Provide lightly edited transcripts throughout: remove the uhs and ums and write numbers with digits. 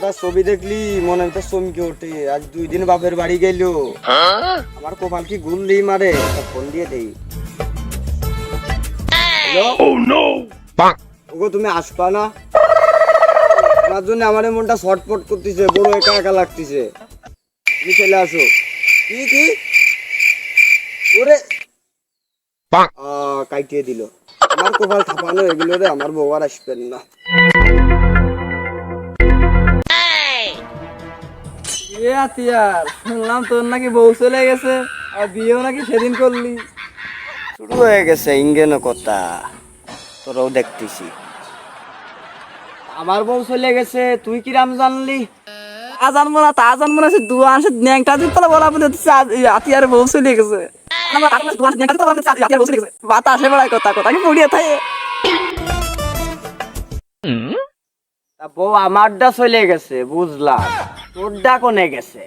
তোরা ছবি দেখলি মনে তো চমকে ওঠে। আজ 2 দিন বাপের বাড়ি গেল, আমার কপাল কি গুল্লি মারে। ফোন দিয়ে দেই। হ্যালো, ওগো তুমি আসবা না? আমার জন্য আমার মনটা ছটফট করতেছে, বড় একা একা লাগতেছে। তুমি চলে আসো। কি ওরে কাইটিয়ে দিল। আমার কপাল থাপানো এগুলো রে, আমার বউ আর আসবেন না। শুনলাম তোর নাকি বউ চলে গেছে, আর বিয়েও নাকি সেদিন করলি। শুরু হয়ে গেছে ইঙ্গেন কথা, তোরাও দেখতেছি। আমার বউ চলে গেছে, তুই কিরাম জানলি? তা জানবো না, দুয়া আসে ন্যাংটা দিন তোলা বলা বলে আতিয়ার বউ চলে গেছে। বাতাসে বেড়ায় কথা কথা কি পড়িয়ে থাকে। তা বউ আমারটা চলে গেছে বুঝলাম, তোরটা কোনে গেছে?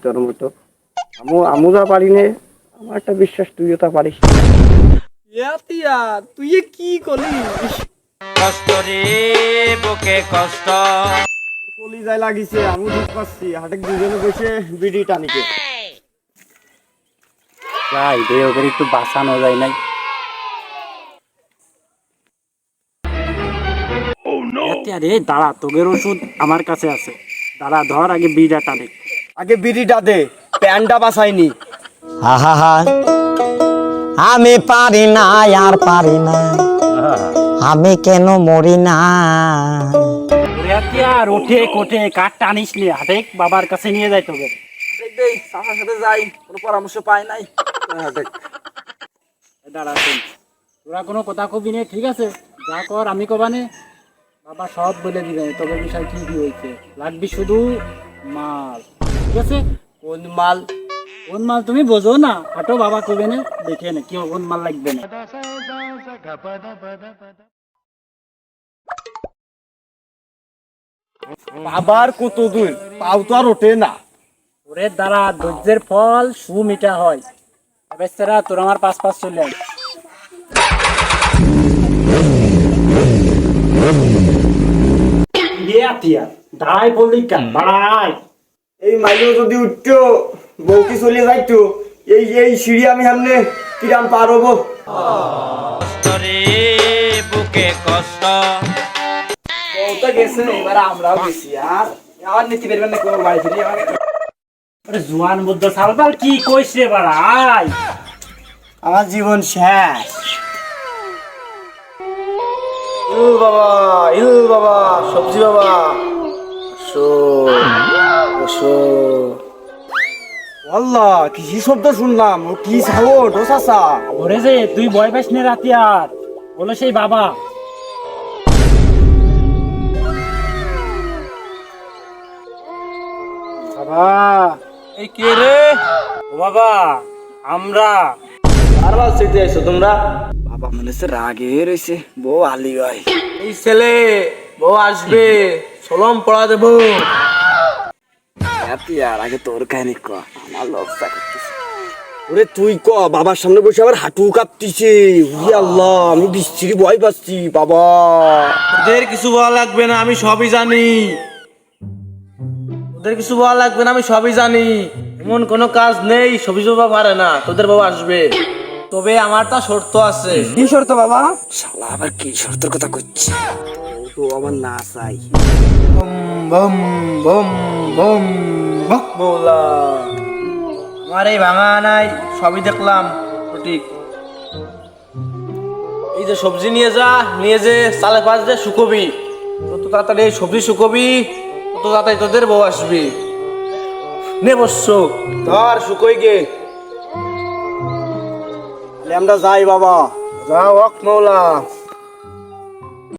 তোর মতো আমু যা পারি নে, আমার একটা বিশ্বাস তুইও তা পারিস। তুই কি করলি? কষ্ট রে বুকে কষ্ট, কলিজায় লাগিছে, আমি দুধ পাচ্ছি। হাটে দুজনে বসে বিড়ি টানিকে যাই রে, ওদের একটু বাঁচানো যায় নাই। আরে দাঁড়া, তোদের ওষুধ আমার কাছে আছে। দাঁড়া, ধর আগে বিড়া টানে। আগে বিড়িটা দে, প্যান্টটা বাসাইনি। আমি পারি না, আর পারি না, আমি কেন মরি না। আর ওঠে কোঠে কাঠ টানিস নি, হাটে বাবার কাছে নিয়ে যায় তোকে। সাফার সাথে যাই, কোনো পরামর্শ পাই নাই। দাঁড়া শোন, তোরা কোনো কথা কবি নে, ঠিক আছে? যা কর আমি কবানে, বাবা সব বলে দিবে তবে বিষয় কি কি হয়েছে। লাগবি শুধু মাল, ঠিক আছে? কোন মাল? কোন মাল তুমি বোঝো না? হাঁটো, বাবা কবে না, দেখে নে কি কোন মাল লাগবে না। বাবার কত দূর, পাও তো আর ওঠে না। ওরে দাঁড়া, ধৈর্যের ফল সুমিঠা হয়। বেচারা তোর আমার পাশ চলে আয়। দাঁড়াই বললি কেন? দাঁড়াই। এই মাইলেও যদি উঠতো, বউ কি চলে যাইতো? এই এই সিঁড়ি আমি সামনে কিরাম পার হবো? কষ্ট রে বুকে কষ্ট, বউ তো গেছে, এবার আমরাও গেছি। আর আমার নিতে পারবেন না কোনো বাড়ি ফিরে আমাকে। জোয়ান বুদ্ধ সালবাল কি কইস রে বাড়াই? আমার জীবন শেষ। ইলু বাবা, সবজি বাবা, আল্লাহ কি শব্দ শুনলাম? ও কি সাউন্ড? ও চাচা, ওরে যে তুই ভয় পাইস নে রাতে, আর বলো সেই বাবা। বাবা এই কে রে? ও বাবা, আমরা। বারবার সেটে আইছো তোমরা? বাবা মনে হচ্ছে রাগে রয়েছে। বউ আলি ভাই, এই ছেলে বউ আসবে, সলম পড়া দেবো। আর আগে তোর কাহিনী ক, আমার লজ্জা করতেছে। ওরে তুই ক, বাবার সামনে বসে আবার হাঁটু কাঁপতিছে। উই আল্লাহ, আমি বিশ্রী ভয় পাচ্ছি বাবা। ওদের কিছু বলা লাগবে না, আমি সবই জানি। ওদের কিছু বলা লাগবে না, আমি সবই জানি। এমন কোনো কাজ নেই সবজি বাবা পারে না, তোদের বাবা আসবে। তবে আমার তা শর্ত আছে। কি শর্ত বাবা? শালা আবার কি শর্তের কথা করছে? ও তো আমার না চাই। বম বম বম বম বক বৌলা। আমার এই ভাঙা নাই, সবই দেখলাম ঠিক। এই যে সবজি নিয়ে যা, নিয়ে যে চালে পাঁচ দে শুকোবি। তত তাড়াতাড়ি এই সবজি শুকোবি, তত তাড়াতাড়ি তোদের বউ আসবি। নে বসছ, ধর শুকোই গে। আমরা যাই বাবা। যাও হক মৌলা।